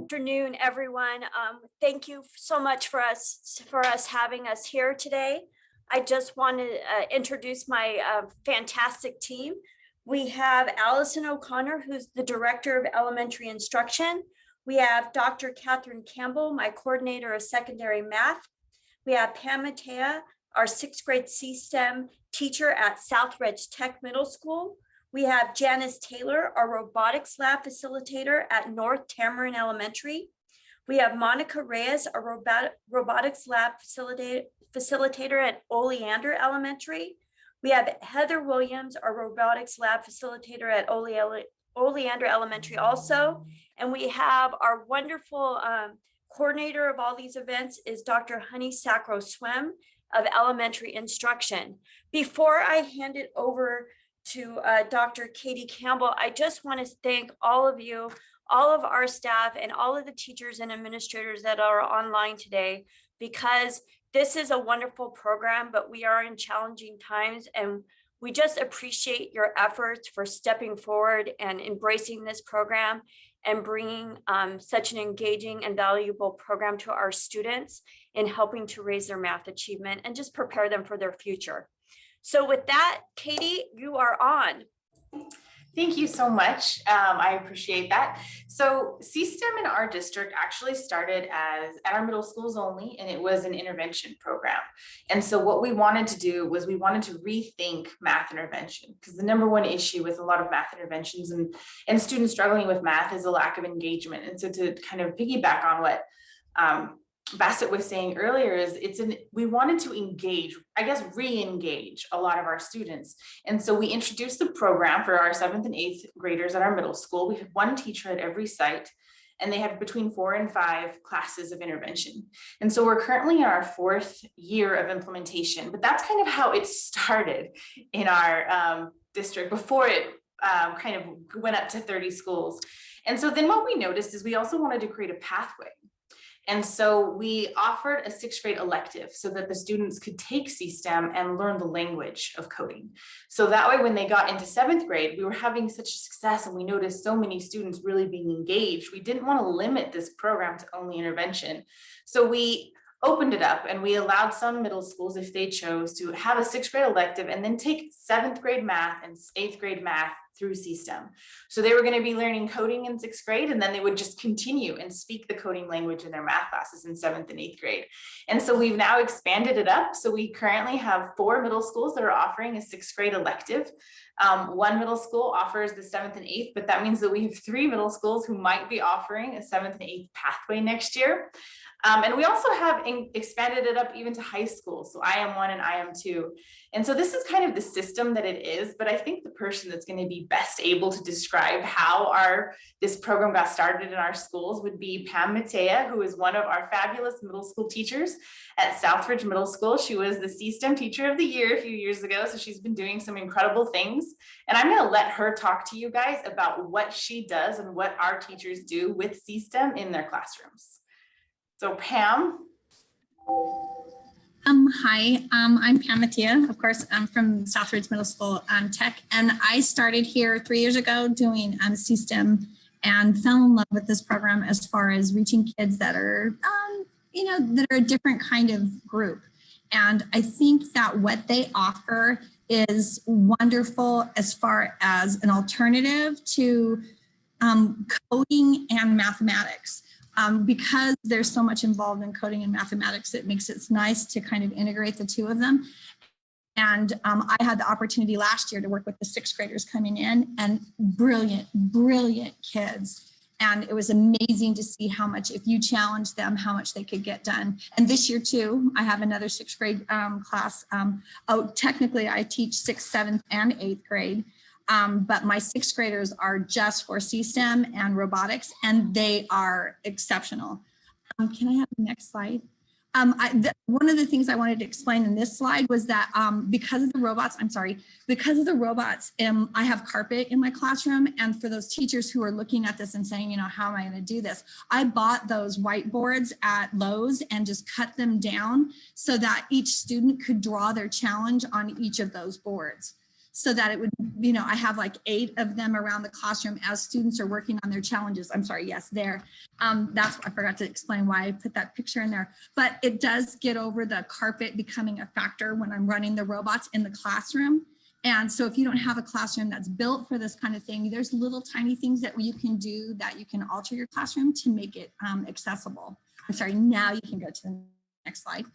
afternoon, everyone. Thank you so much for having us here today. I just want to introduce my fantastic team. We have Allison O'Connor, who's the Director of Elementary Instruction. We have Dr. Catherine Campbell, my Coordinator of Secondary Math. We have Pam Matea, our 6th grade C-STEM teacher at Southridge Tech Middle School. We have Janice Taylor, our robotics lab facilitator at North Tamarind Elementary. We have Monica Reyes, our robotics lab facilitator at Oleander Elementary. We have Heather Williams, our robotics lab facilitator at Oleander Elementary also. And we have our wonderful coordinator of all these events is Dr. Honey Sacro-Swem of Elementary Instruction. Before I hand it over to Dr. Katie Campbell, I just want to thank all of you, all of our staff, and all of the teachers and administrators that are online today, because this is a wonderful program, but we are in challenging times, and we just appreciate your efforts for stepping forward and embracing this program and bringing such an engaging and valuable program to our students in helping to raise their math achievement and just prepare them for their future. So with that, Katie, you are on. Thank you so much. I appreciate that. So C-STEM in our district actually started as at our middle schools only, and it was an intervention program. And so what we wanted to do was we wanted to rethink math intervention, because the #1 issue with a lot of math interventions and students struggling with math is a lack of engagement. And so to kind of piggyback on what Bassett was saying earlier is we wanted to engage, I guess, re-engage a lot of our students. And so we introduced the program for our 7th and 8th graders at our middle school. We had 1 teacher at every site, and they had between 4 and 5 classes of intervention. And so we're currently in our 4th year of implementation, but that's kind of how it started in our district before it kind of went up to 30 schools. And so then what we noticed is we also wanted to create a pathway. And so we offered a 6th grade elective so that the students could take C-STEM and learn the language of coding. So that way, when they got into 7th grade, we were having such success and we noticed so many students really being engaged. We didn't want to limit this program to only intervention. So we opened it up and we allowed some middle schools, if they chose, to have a 6th grade elective and then take 7th grade math and 8th grade math through C-STEM. So they were going to be learning coding in 6th grade, and then they would just continue and speak the coding language in their math classes in 7th and 8th grade. And so we've now expanded it up. So we currently have 4 middle schools that are offering a 6th grade elective. 1 middle school offers the 7th and 8th, but that means that we have 3 middle schools who might be offering a 7th and 8th pathway next year. And we also have expanded it up even to high school. So IM1 and IM2. And so this is kind of the system that it is, but I think the person that's going to be best able to describe how this program got started in our schools would be Pam Matea, who is one of our fabulous middle school teachers at Southridge Middle School. She was the C-STEM Teacher of the Year a few years ago, so she's been doing some incredible things. And I'm going to let her talk to you guys about what she does and what our teachers do with C-STEM in their classrooms. So Pam. Hi, I'm Pam Matea. Of course, I'm from Southridge Middle School Tech, and I started here 3 years ago doing C-STEM and fell in love with this program as far as reaching kids that are, that are a different kind of group. And I think that what they offer is wonderful as far as an alternative to coding and mathematics. Because there's so much involved in coding and mathematics, it makes it nice to kind of integrate the two of them. And I had the opportunity last year to work with the 6th graders coming in, and brilliant, brilliant kids. And it was amazing to see how much, if you challenge them, how much they could get done. And this year too, I have another 6th grade class. Technically I teach 6th, 7th, and 8th grade. But my 6th graders are just for C-STEM and robotics, and they are exceptional. Can I have the next slide? One of the things I wanted to explain in this slide was that because of the robots, I have carpet in my classroom. And for those teachers who are looking at this and saying, how am I going to do this? I bought those whiteboards at Lowe's and just cut them down so that each student could draw their challenge on each of those boards. so that it would, I have like 8 of them around the classroom as students are working on their challenges. I'm sorry, yes, there. That's, I forgot to explain why I put that picture in there, but it does get over the carpet becoming a factor when I'm running the robots in the classroom. And so if you don't have a classroom that's built for this kind of thing, there's little tiny things that you can do that you can alter your classroom to make it accessible. I'm sorry, now you can go to the next slide.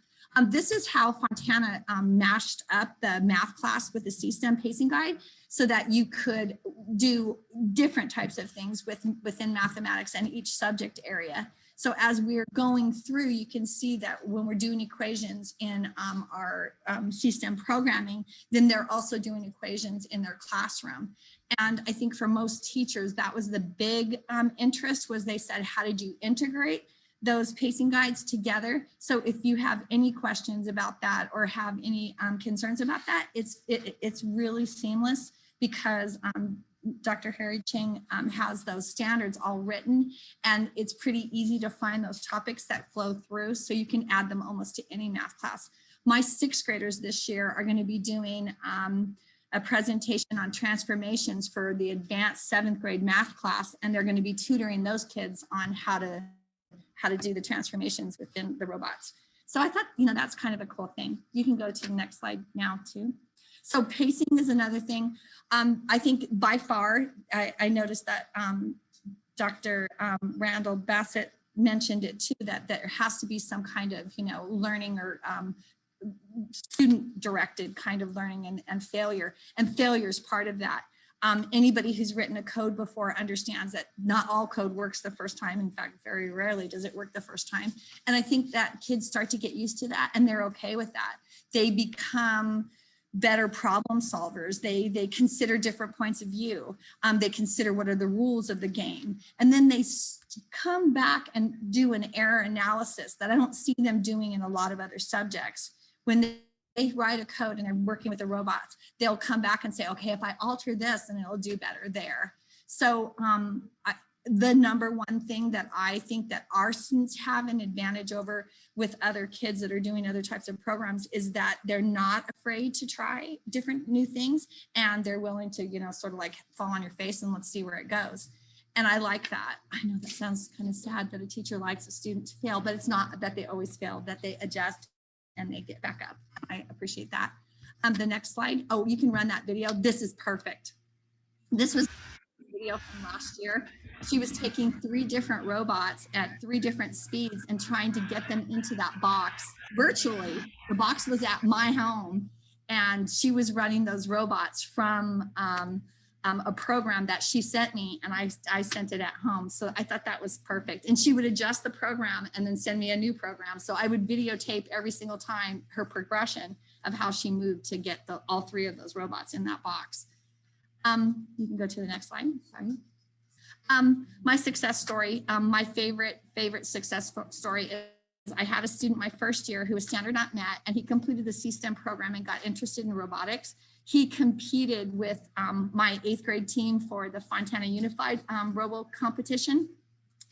This is how Fontana mashed up the math class with the C-STEM pacing guide so that you could do different types of things within mathematics and each subject area. So as we're going through, you can see that when we're doing equations in our C-STEM programming, then they're also doing equations in their classroom. And I think for most teachers, that was the big interest, was they said, how did you integrate those pacing guides together? So if you have any questions about that or have any concerns about that, it's really seamless, because Dr. Harry Ching has those standards all written, and it's pretty easy to find those topics that flow through, so you can add them almost to any math class. My 6th graders this year are going to be doing a presentation on transformations for the advanced 7th grade math class, and they're going to be tutoring those kids on how to do the transformations within the robots. So I thought, that's kind of a cool thing. You can go to the next slide now too. So pacing is another thing. I think by far, I noticed that Dr. Randall Bassett mentioned it too, that there has to be some kind of, learning or student directed kind of learning and failure. And failure is part of that. Anybody who's written a code before understands that not all code works the first time. In fact, very rarely does it work the first time. And I think that kids start to get used to that, and they're okay with that. They become better problem solvers. They consider different points of view. They consider what are the rules of the game. And then they come back and do an error analysis that I don't see them doing in a lot of other subjects. When they write a code and they're working with the robots, they'll come back and say, okay, if I alter this, then it'll do better there. So the number one thing that I think that our students have an advantage over with other kids that are doing other types of programs is that they're not afraid to try different new things, and they're willing to, sort of like fall on your face and let's see where it goes. And I like that. I know that sounds kind of sad that a teacher likes a student to fail, but it's not that they always fail, that they adjust and they get back up. I appreciate that. The next slide. Oh, you can run that video. This is perfect. This was a video from last year. She was taking 3 different robots at 3 different speeds and trying to get them into that box virtually. The box was at my home, and she was running those robots from a program that she sent me, and I sent it at home. So I thought that was perfect. And she would adjust the program and then send me a new program. So I would videotape every single time her progression of how she moved to get all 3 of those robots in that box. You can go to the next slide. Sorry. My success story, my favorite success story is I had a student my first year who was standard not met, and he completed the C-STEM program and got interested in robotics. He competed with my 8th grade team for the Fontana Unified Robo competition,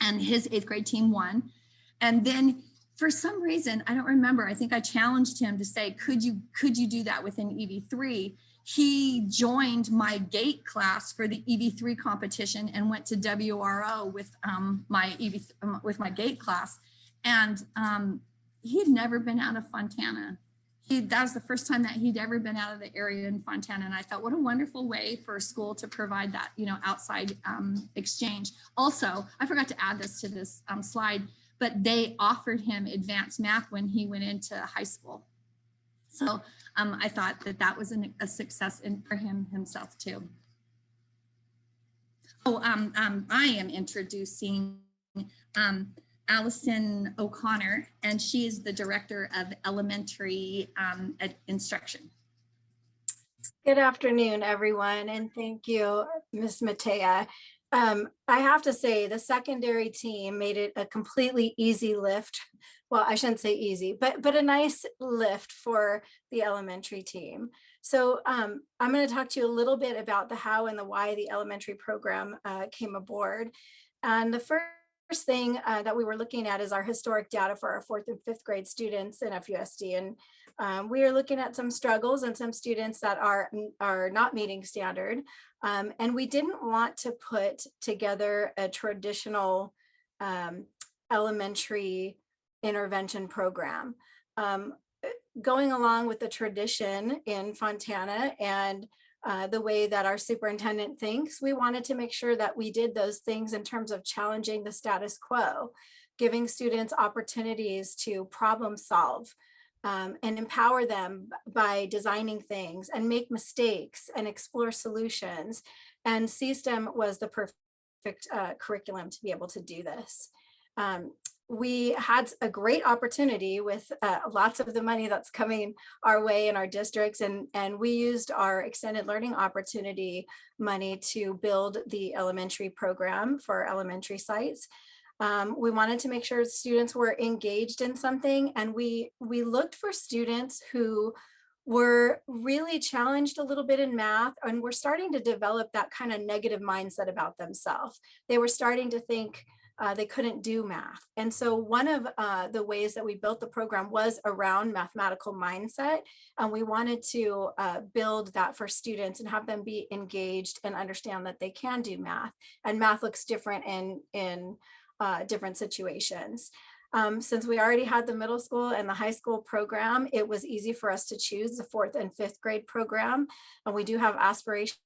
and his 8th grade team won. And then for some reason, I don't remember, I think I challenged him to say, could you do that within EV3? He joined my GATE class for the EV3 competition and went to WRO with my GATE class. And he had never been out of Fontana. That was the first time that he'd ever been out of the area in Fontana. And I thought, what a wonderful way for a school to provide that, outside exchange. Also, I forgot to add this to this slide, but they offered him advanced math when he went into high school. So I thought that was a success for himself too. Oh, I am introducing Allison O'Connor, and she is the director of elementary instruction. Good afternoon, everyone, and thank you, Ms. Matea. I have to say the secondary team made it a completely easy lift. Well, I shouldn't say easy, but a nice lift for the elementary team. So I'm going to talk to you a little bit about the how and the why the elementary program came aboard. And the first thing that we were looking at is our historic data for our 4th and 5th grade students in FUSD. And we are looking at some struggles and some students that are not meeting standard. And we didn't want to put together a traditional elementary intervention program. Going along with the tradition in Fontana and the way that our superintendent thinks, we wanted to make sure that we did those things in terms of challenging the status quo, giving students opportunities to problem solve and empower them by designing things and make mistakes and explore solutions. And CSTEM was the perfect curriculum to be able to do this. We had a great opportunity with lots of the money that's coming our way in our districts, and we used our extended learning opportunity money to build the elementary program for elementary sites. We wanted to make sure students were engaged in something, and we looked for students who were really challenged a little bit in math and were starting to develop that kind of negative mindset about themselves. They were starting to think they couldn't do math. And so one of the ways that we built the program was around mathematical mindset. And we wanted to build that for students and have them be engaged and understand that they can do math. And math looks different in different situations. Since we already had the middle school and the high school program, it was easy for us to choose the 4th and 5th grade program. And we do have aspirations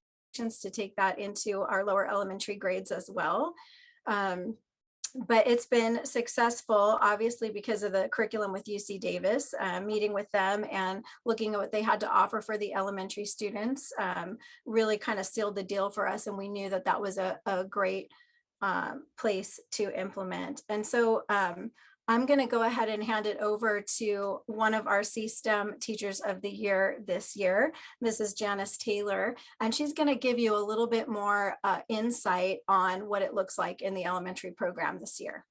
to take that into our lower elementary grades as well. But it's been successful, obviously, because of the curriculum with UC Davis, meeting with them and looking at what they had to offer for the elementary students, really kind of sealed the deal for us. And we knew that that was a great place to implement. And so I'm going to go ahead and hand it over to one of our CSTEM Teachers of the Year this year, Mrs. Janice Taylor, and she's going to give you a little bit more insight on what it looks like in the elementary program this year.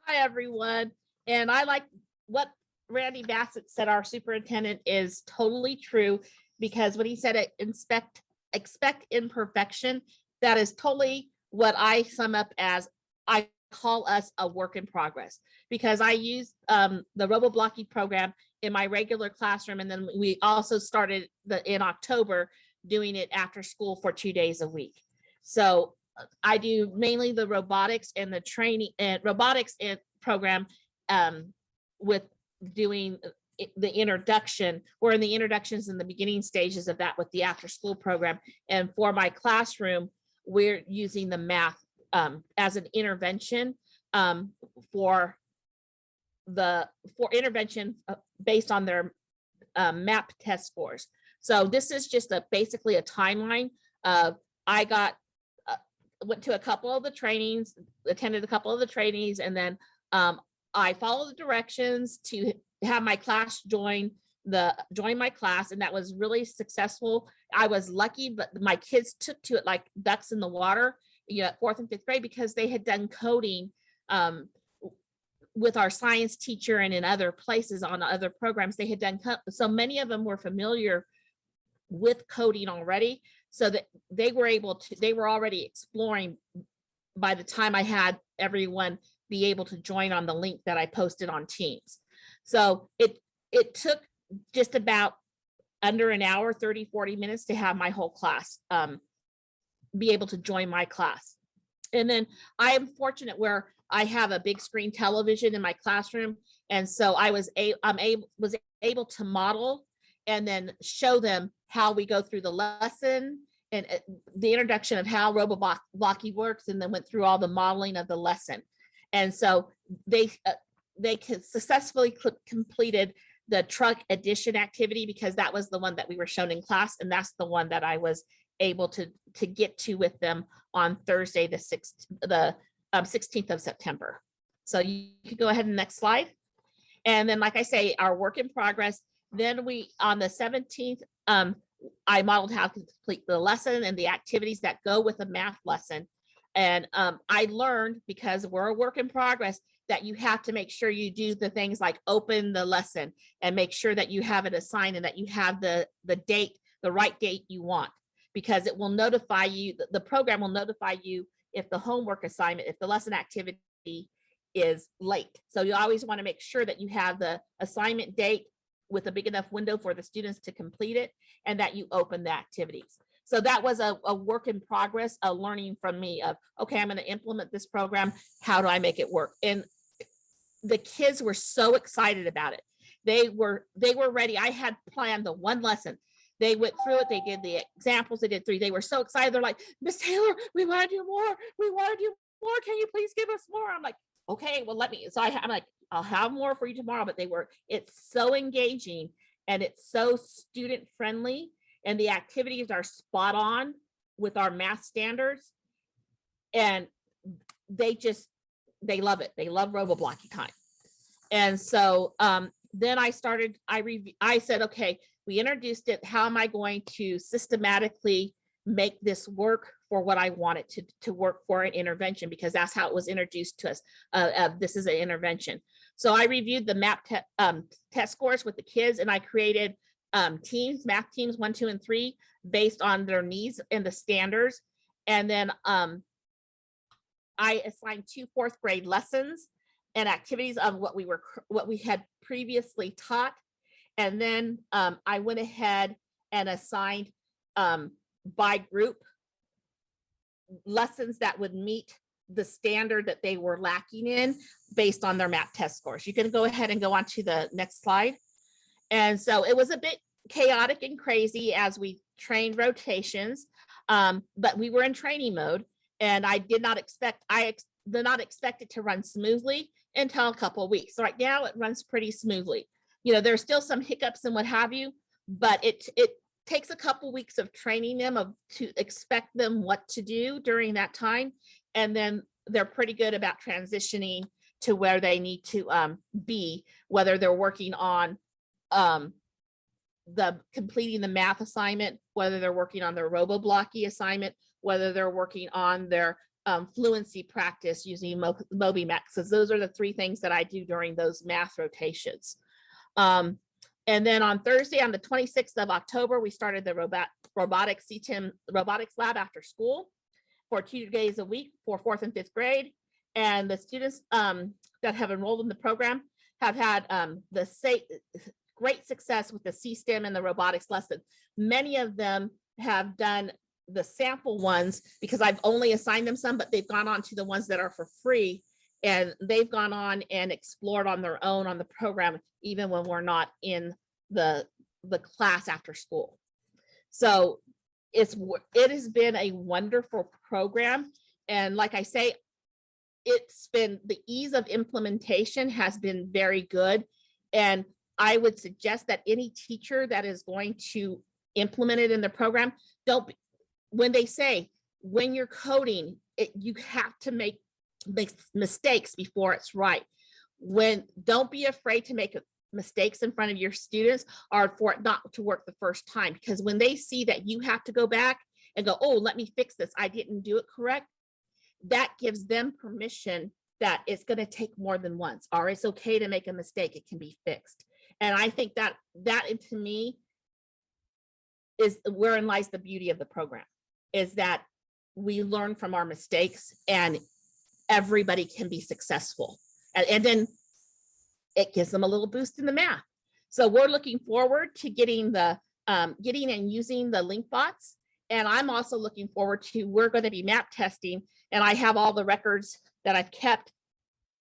Hi, everyone. And I like what Randy Bassett said, our superintendent, is totally true, because when he said expect imperfection, that is totally what I sum up as, I call us a work in progress, because I use the RoboBlocky program in my regular classroom. And then we also started in October doing it after school for 2 days a week. So I do mainly the robotics and the training and robotics program with doing the introduction. We're in the introductions in the beginning stages of that with the after school program. And for my classroom, we're using the math as an intervention for intervention based on their MAP test scores. So this is just basically a timeline of, I went to a couple of the trainings, attended a couple of the trainings, and then I followed the directions to have my class join my class, and that was really successful. I was lucky, but my kids took to it like ducks in the water, 4th and 5th grade, because they had done coding with our science teacher and in other places on other programs. They had done, so many of them were familiar with coding already, so that they were already exploring by the time I had everyone be able to join on the link that I posted on Teams. So it took just about under an hour, 30, 40 minutes to have my whole class be able to join my class. And then I am fortunate where I have a big screen television in my classroom. And so I was able to model and then show them how we go through the lesson and the introduction of how RoboBlocky works, and then went through all the modeling of the lesson. And so they successfully completed the truck addition activity, because that was the one that we were shown in class. And that's the one that I was able to get to with them on Thursday, the 16th of September. So you could go ahead and next slide. And then, like I say, our work in progress. Then on the 17th, I modeled how to complete the lesson and the activities that go with a math lesson. And I learned, because we're a work in progress, that you have to make sure you do the things like open the lesson and make sure that you have it assigned and that you have the date, the right date you want, because it will notify you, the program will notify you if the homework assignment, if the lesson activity is late. So you always want to make sure that you have the assignment date with a big enough window for the students to complete it, and that you open the activities. So that was a work in progress, a learning from me of, okay, I'm going to implement this program. How do I make it work? And the kids were so excited about it. They were ready. I had planned the one lesson. They went through it. They did the examples. They did 3. They were so excited. They're like, Miss Taylor, we want to do more. We want to do more. Can you please give us more? I'm like, okay, well, let me. So I'm like, I'll have more for you tomorrow. But it's so engaging and it's so student friendly. And the activities are spot on with our math standards. And they love it. They love robo-blocking time. And so then I said, okay, we introduced it. How am I going to systematically make this work for what I want it to work for an intervention? Because that's how it was introduced to us. This is an intervention. So I reviewed the MAP test scores with the kids, and I created teams, math teams 1, 2, and 3, based on their needs and the standards. And then I assigned 2 4th grade lessons and activities of what we had previously taught. And then I went ahead and assigned by group lessons that would meet the standard that they were lacking in based on their MAP test scores. You can go ahead and go on to the next slide. And so it was a bit chaotic and crazy as we trained rotations, but we were in training mode, and I did not expect it to run smoothly until a couple of weeks. So right now it runs pretty smoothly. There's still some hiccups and what have you, but it takes a couple weeks of training them to expect them what to do during that time. And then they're pretty good about transitioning to where they need to be, whether they're working on completing the math assignment, whether they're working on their robo-blocky assignment, whether they're working on their fluency practice using MobyMax. So those are the 3 things that I do during those math rotations. And then on Thursday, on the 26th of October, we started the robotics CTIM robotics lab after school for 2 days a week for 4th and 5th grade. And the students that have enrolled in the program have had great success with the C-STEM and the robotics lesson. Many of them have done the sample ones because I've only assigned them some, but they've gone on to the ones that are for free, and they've gone on and explored on their own on the program, even when we're not in the class after school. So it has been a wonderful program. And like I say, it's been, the ease of implementation has been very good. And I would suggest that any teacher that is going to implement it in the program, when they say, when you're coding, you have to make mistakes before it's right. Don't be afraid to make mistakes in front of your students, or for it not to work the first time, because when they see that you have to go back and go, oh, let me fix this, I didn't do it correct, that gives them permission that it's going to take more than once, or it's okay to make a mistake, it can be fixed. And I think that to me is wherein lies the beauty of the program, is that we learn from our mistakes and everybody can be successful. And then it gives them a little boost in the math. So we're looking forward to getting and using the link bots. And I'm also looking forward to, we're going to be map testing, and I have all the records that I've kept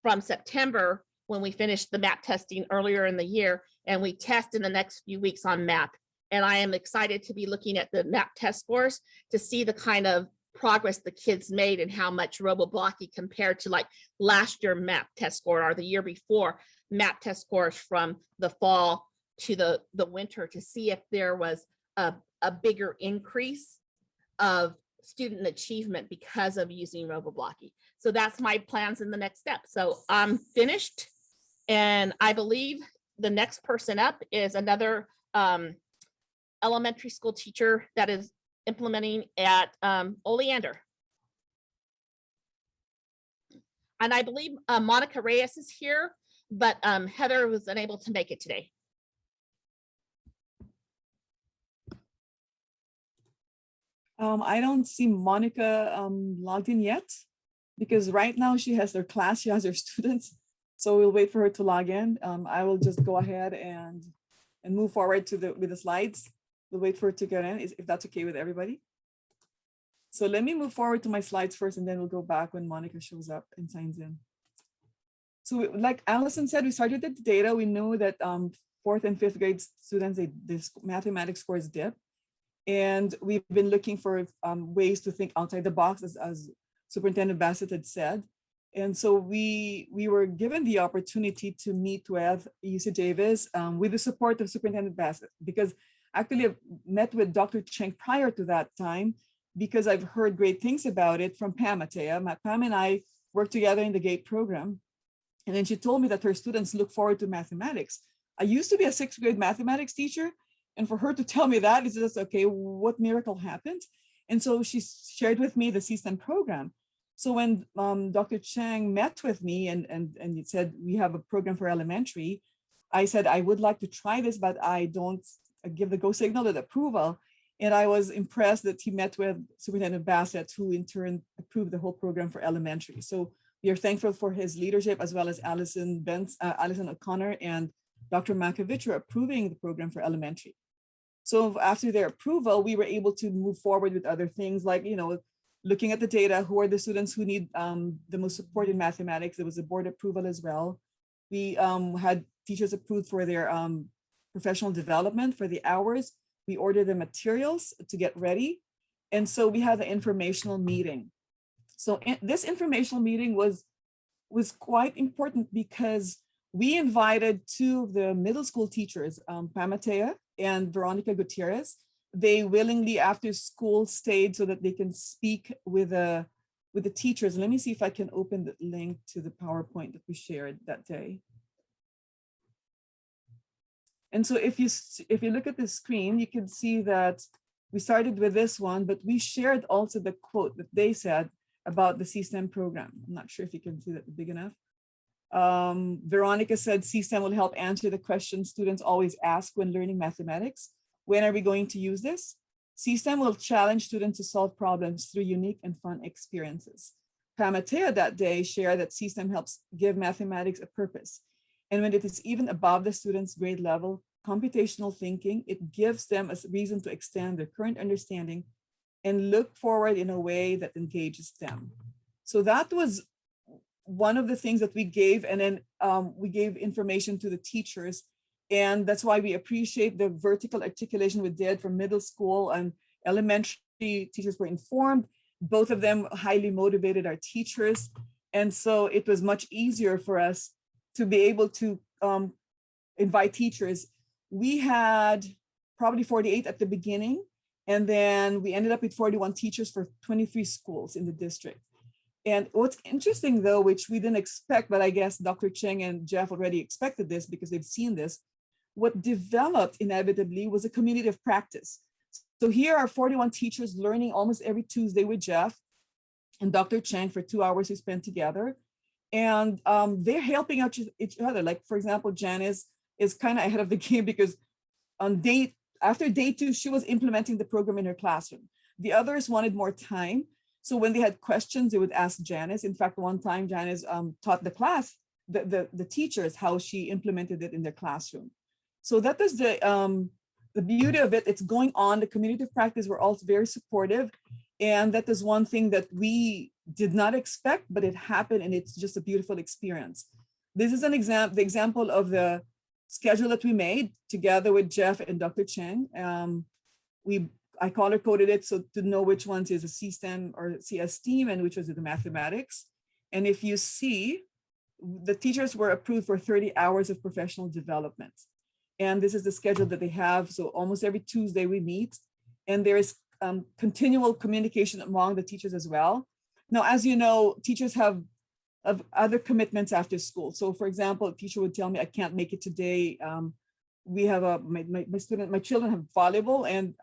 from September when we finished the map testing earlier in the year, and we test in the next few weeks on map. And I am excited to be looking at the map test scores to see the kind of progress the kids made and how much robo-blocky compared to like last year map test score, or the year before map test scores from the fall to the winter, to see if there was a bigger increase of student achievement because of using robo-blocky. So that's my plans in the next step. So I'm finished, and I believe the next person up is another elementary school teacher that is implementing at Oleander. And I believe Monica Reyes is here, but Heather was unable to make it today. I don't see Monica logged in yet because right now she has her class, she has her students. So we'll wait for her to log in. I will just go ahead and move forward with the slides. We'll wait for her to get in, if that's okay with everybody. So let me move forward to my slides first, and then we'll go back when Monica shows up and signs in. So like Allison said, we started the data. We know that 4th and 5th grade students, this mathematics scores dip. And we've been looking for ways to think outside the box, as Superintendent Bassett had said. And so we were given the opportunity to meet with UC Davis with the support of Superintendent Bassett, because actually I've met with Dr. Cheng prior to that time, because I've heard great things about it from Pam Matea. Pam and I worked together in the GATE program. And then she told me that her students look forward to mathematics. I used to be a 6th grade mathematics teacher. And for her to tell me that, is just, okay, what miracle happened? And so she shared with me the CSTEM program. So when Dr. Cheng met with me and he said, we have a program for elementary, I said, I would like to try this, but I don't give the go signal or the approval. And I was impressed that he met with Superintendent Bassett, who in turn approved the whole program for elementary. So we are thankful for his leadership, as well as Allison O'Connor and Dr. Makovich for approving the program for elementary. So after their approval, we were able to move forward with other things like, looking at the data, who are the students who need the most support in mathematics. There was a board approval as well. We had teachers approved for their professional development for the hours. We ordered the materials to get ready. And so we had the informational meeting. So this informational meeting was quite important because we invited 2 of the middle school teachers, Pamatea and Veronica Gutierrez. They willingly after school stayed so that they can speak with the teachers. Let me see if I can open the link to the PowerPoint that we shared that day. And so if you look at the screen, you can see that we started with this one, but we shared also the quote that they said about the CSTEM program. I'm not sure if you can see that big enough. Veronica said CSTEM will help answer the questions students always ask when learning mathematics. When are we going to use this? CSTEM will challenge students to solve problems through unique and fun experiences. Pamatea that day shared that CSTEM helps give mathematics a purpose. And when it is even above the student's grade level, computational thinking, it gives them a reason to extend their current understanding and look forward in a way that engages them. So that was one of the things that we gave, and then we gave information to the teachers. And that's why we appreciate the vertical articulation we did for middle school and elementary. Teachers were informed. Both of them highly motivated our teachers. And so it was much easier for us to be able to invite teachers. We had probably 48 at the beginning, and then we ended up with 41 teachers for 23 schools in the district. And what's interesting though, which we didn't expect, but I guess Dr. Cheng and Jeff already expected this because they've seen this, what developed inevitably was a community of practice. So here are 41 teachers learning almost every Tuesday with Jeff and Dr. Cheng for 2 hours we spent together. And they're helping out each other. Like, for example, Janice is kind of ahead of the game because after day 2, she was implementing the program in her classroom. The others wanted more time. So when they had questions, they would ask Janice. In fact, one time Janice taught the class, the teachers, how she implemented it in their classroom. So that was the beauty of it. It's going on. The community of practice were also very supportive. And that is one thing that we did not expect, but it happened, and it's just a beautiful experience. This is the example of the schedule that we made together with Jeff and Dr. Cheng. I color coded it so to know which ones is a CSTEM or CS team and which was the mathematics. And if you see, the teachers were approved for 30 hours of professional development. And this is the schedule that they have. So almost every Tuesday we meet, and there is continual communication among the teachers as well. Now, as you know, teachers have other commitments after school. So for example, a teacher would tell me, I can't make it today. We have my children have volleyball, and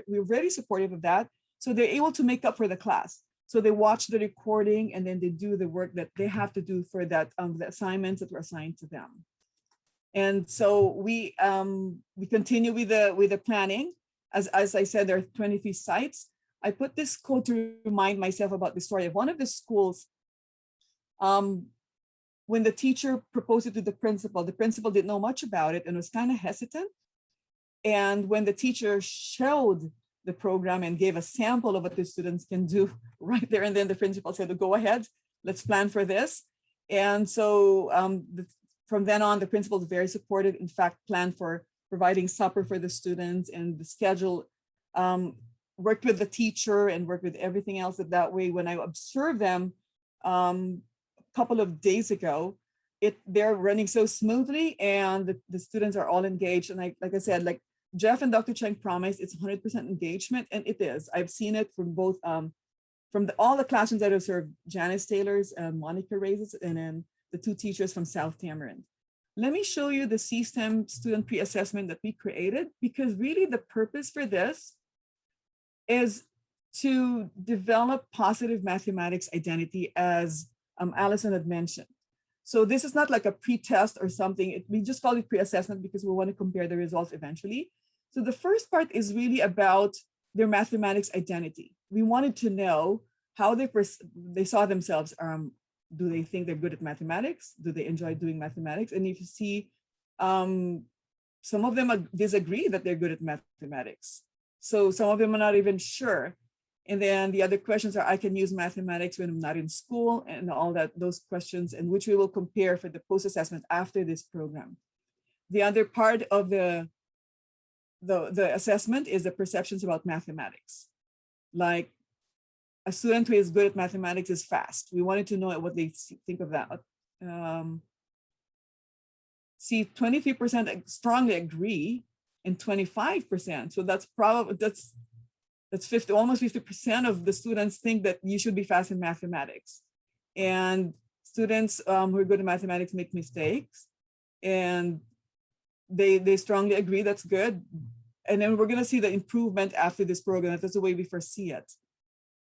we're very supportive of that. So they're able to make up for the class. So they watch the recording, and then they do the work that they have to do for that, the assignments that were assigned to them. And so we continue with the planning. As I said, there are 23 sites. I put this quote to remind myself about the story of one of the schools. When the teacher proposed it to the principal didn't know much about it and was kind of hesitant. And when the teacher showed the program and gave a sample of what the students can do right there and then, the principal said, go ahead, let's plan for this. And so from then on, the principal was very supportive, in fact, planned for providing supper for the students, and the schedule worked with the teacher and worked with everything else. That way, when I observed them a couple of days ago, they're running so smoothly, and the students are all engaged. And like I said, like Jeff and Dr. Cheng promised, it's 100% engagement, and it is. I've seen it from both from all the classrooms that have served, Janice Taylor's and Monica Reyes, and then the two teachers from South Tamarind. Let me show you the C-STEM student pre-assessment that we created, because really the purpose for this is to develop positive mathematics identity, as Allison had mentioned. So this is not like a pre-test or something. We just call it pre-assessment because we want to compare the results eventually. So the first part is really about their mathematics identity. We wanted to know how they saw themselves. Do they think they're good at mathematics? Do they enjoy doing mathematics? And if you see, some of them disagree that they're good at mathematics. So some of them are not even sure. And then the other questions are, I can use mathematics when I'm not in school, and all that, those questions, and which we will compare for the post-assessment after this program. The other part of the assessment is the perceptions about mathematics. Like, a student who is good at mathematics is fast. We wanted to know what they think of that. See, 23% strongly agree, and 25%. So that's probably, that's 50, almost 50% of the students think that you should be fast in mathematics. And students who are good at mathematics make mistakes, and they strongly agree that's good. And then we're gonna see the improvement after this program. That's the way we foresee it.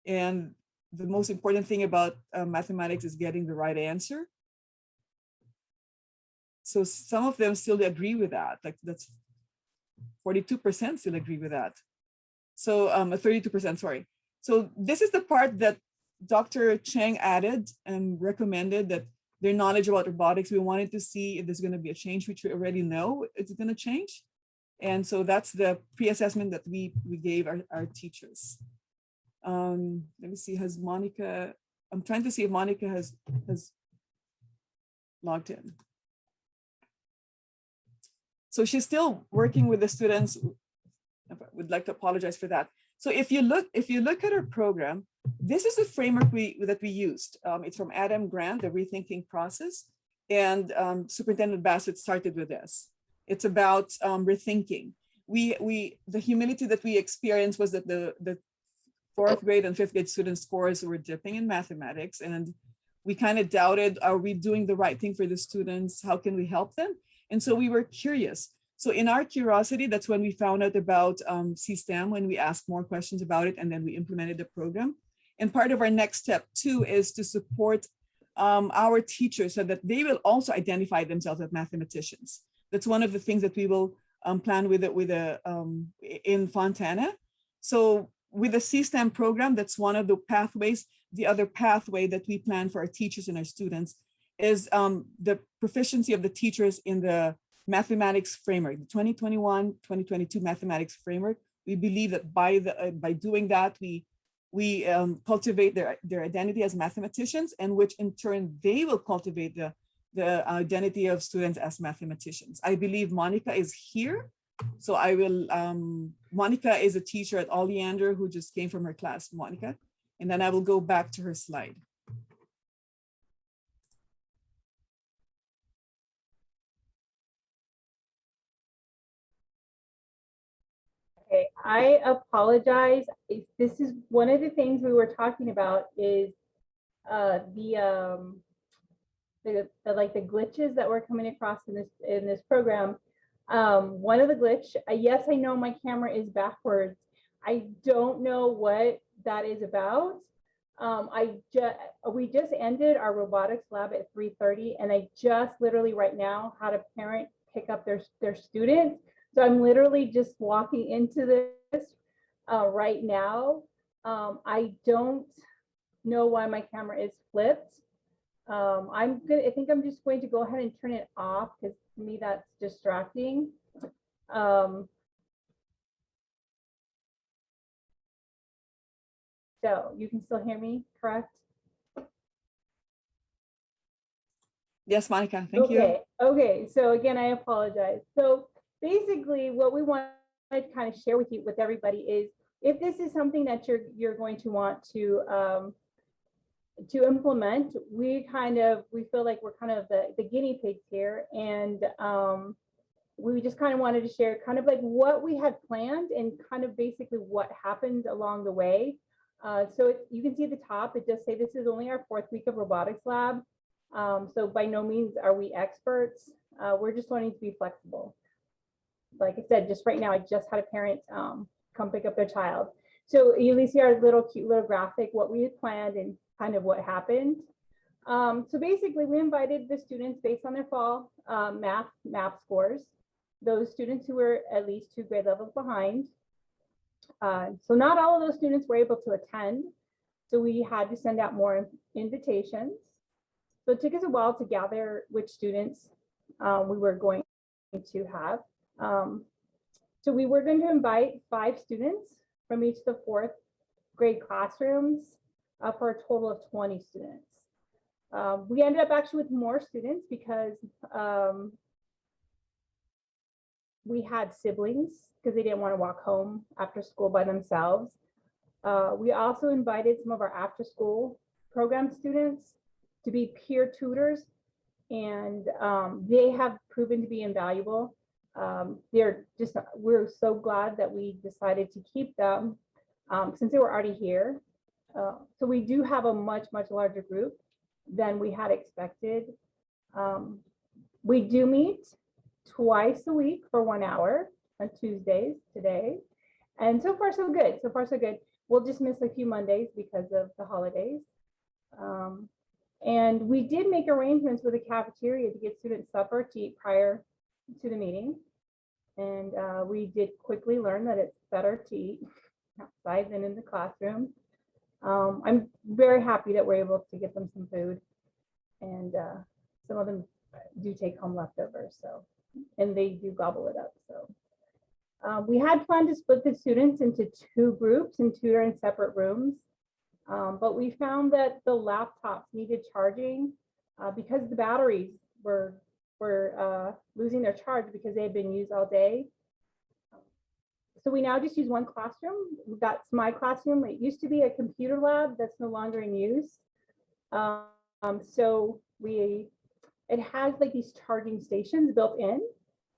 And the most important thing about mathematics is getting the right answer. So some of them still agree with that. Like, that's 42% still agree with that. So 32%, sorry. So this is the part that Dr. Cheng added and recommended, that their knowledge about robotics. We wanted to see if there's going to be a change, which we already know it's going to change. And so that's the pre-assessment that we gave our teachers. Let me see, has Monica, I'm trying to see if Monica has logged in. So she's still working with the students. I would like to apologize for that. So if you look at our program, this is the framework that we used. It's from Adam Grant, the Rethinking Process, and Superintendent Bassett started with this. It's about rethinking. The humility that we experienced was that the fourth grade and fifth grade student scores were dipping in mathematics, and we kind of doubted, are we doing the right thing for the students? How can we help them? And so we were curious. So in our curiosity, that's when we found out about C-STEM, when we asked more questions about it, and then we implemented the program. And part of our next step too is to support our teachers so that they will also identify themselves as mathematicians. That's one of the things that we will plan with in Fontana. So with the C-STEM program, that's one of the pathways. The other pathway that we plan for our teachers and our students is the proficiency of the teachers in the mathematics framework, the 2021-2022 mathematics framework. We believe that by doing that, we cultivate their identity as mathematicians, and which in turn they will cultivate the identity of students as mathematicians. I believe Monica is here. So I will, Monica is a teacher at Oleander who just came from her class, Monica. And then I will go back to her slide. Okay, I apologize. This is one of the things we were talking about is the like the glitches that we're coming across in this program. One of the glitch, yes, I know my camera is backwards. I don't know what that is about. We just ended our robotics lab at 3:30, and I just literally right now had a parent pick up their student. So I'm literally just walking into this right now. I don't know why my camera is flipped. I think I'm just going to go ahead and turn it off because to me that's distracting. So you can still hear me, correct? Yes, Monica, thank you. Okay. So again, I apologize. So basically what we want to kind of share with you, with everybody is if this is something that you're going to want to implement, we feel like we're kind of the guinea pigs here. And we just kind of wanted to share kind of like what we had planned and kind of basically what happened along the way. So you can see at the top, it does say this is only our 4th week of robotics lab. So by no means are we experts. We're just wanting to be flexible. Like I said, just right now, I just had a parent come pick up their child. So you see our cute little graphic, what we had planned and kind of what happened. So basically we invited the students based on their fall math scores, those students who were at least 2 grade levels behind. So not all of those students were able to attend. So we had to send out more invitations. So it took us a while to gather which students we were going to have. So we were going to invite 5 students from each of the 4th grade classrooms for a total of 20 students. We ended up actually with more students because we had siblings because they didn't want to walk home after school by themselves. We also invited some of our after school program students to be peer tutors, and they have proven to be invaluable. We're so glad that we decided to keep them since they were already here. So we do have a much larger group than we had expected. We do meet twice a week for 1 hour on Tuesdays today. And so far so good. So far so good. We'll just miss a few Mondays because of the holidays. And we did make arrangements with the cafeteria to get students supper to eat prior to the meeting. And we did quickly learn that it's better to eat outside than in the classroom. I'm very happy that we're able to get them some food, and some of them do take home leftovers, so, and they do gobble it up. So we had planned to split the students into 2 groups and tutor in separate rooms, but we found that the laptops needed charging because the batteries were losing their charge because they had been used all day. So we now just use 1 classroom. That's my classroom. It used to be a computer lab that's no longer in use. So it has like these charging stations built in.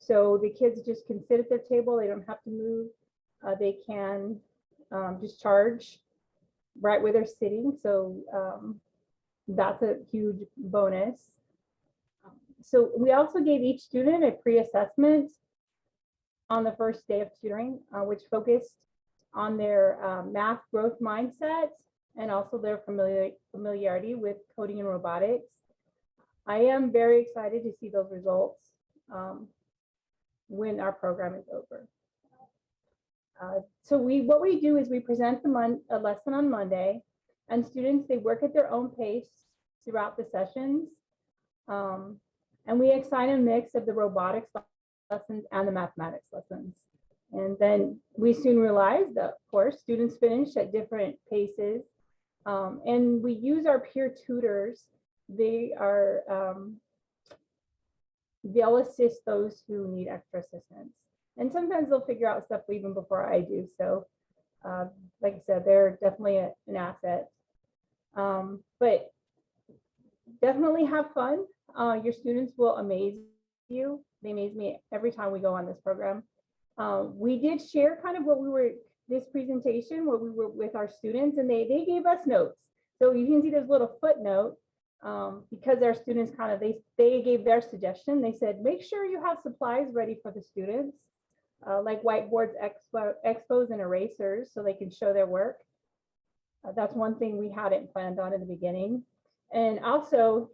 So the kids just can sit at their table. They don't have to move. They can just charge right where they're sitting. So that's a huge bonus. So we also gave each student a pre-assessment on the first day of tutoring, which focused on their math growth mindset and also their familiarity with coding and robotics. I am very excited to see those results when our program is over. So what we do is we present a lesson on Monday, and students, they work at their own pace throughout the sessions. And we assign a mix of the robotics lessons and the mathematics lessons. And then we soon realized that, of course, students finish at different paces. And we use our peer tutors. They'll assist those who need extra assistance. And sometimes they'll figure out stuff even before I do. So like I said, they're definitely an asset. But definitely have fun. Your students will amaze you. They amaze me every time we go on this program. We did share kind of this presentation where we were with our students, and they gave us notes. So you can see there's a little footnote because our students they gave their suggestion. They said, make sure you have supplies ready for the students, like whiteboards, expos, and erasers so they can show their work. That's one thing we hadn't planned on in the beginning. And also,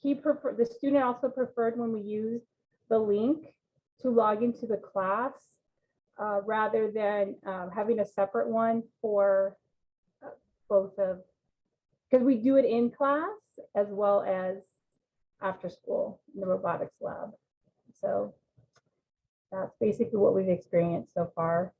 the student also preferred when we used the link to log into the class rather than having a separate one for both of, because we do it in class as well as after school in the robotics lab. So that's basically what we've experienced so far.